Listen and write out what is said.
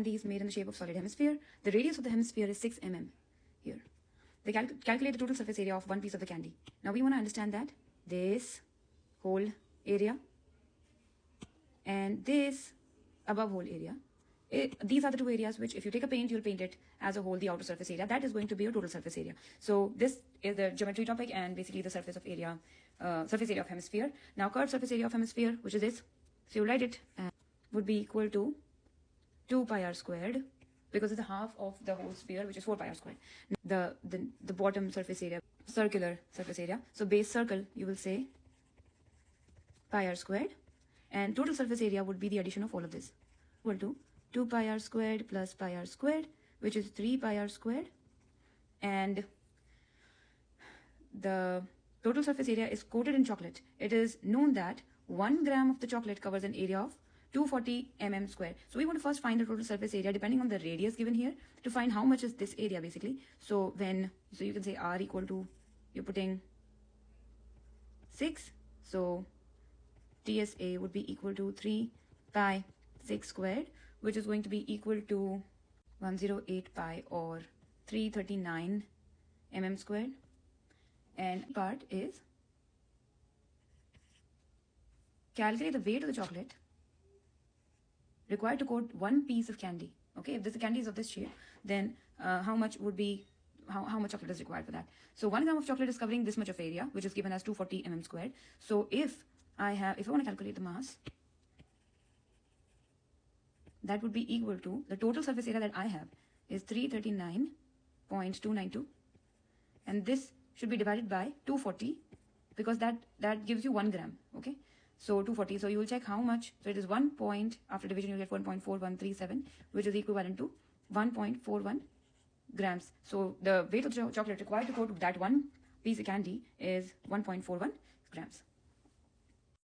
candy is made in the shape of solid hemisphere. The radius of the hemisphere is 6 mm here. They calculate the total surface area of one piece of the candy. Now we want to understand that this whole area and this above whole area, these are the two areas which, if you take a paint, you'll paint it as a whole, the outer surface area. That is going to be your total surface area. So this is the geometry topic and basically the surface area of hemisphere. Now curved surface area of hemisphere, which is this. So you write it would be equal to 2 pi r squared, because it's the half of the whole sphere, which is 4 pi r squared. The bottom surface area, circular surface area. So base circle, you will say pi r squared, and total surface area would be the addition of all of this, equal to 2 pi r squared plus pi r squared, which is 3 pi r squared, and the total surface area is coated in chocolate. It is known that 1 gram of the chocolate covers an area of 240 mm square. So we want to first find the total surface area depending on the radius given here to find how much is this area basically. So you can say r equal to, you're putting 6, so TSA would be equal to 3 pi 6 squared, which is going to be equal to 108 pi or 339 mm squared. And part is calculate the weight of the chocolate required to coat one piece of candy. Okay, if this candy is of this shape, then how much would be, how much chocolate is required for that? So 1 gram of chocolate is covering this much of area, which is given as 240 mm squared. So if I want to calculate the mass, that would be equal to, the total surface area that I have is 339.292, and this should be divided by 240, because that gives you 1 gram. Okay, so 240, so you will check how much. So it is 1 point, after division you get 1.4137, which is equivalent to 1.41 grams. So the weight of the chocolate required to coat that one piece of candy is 1.41 grams.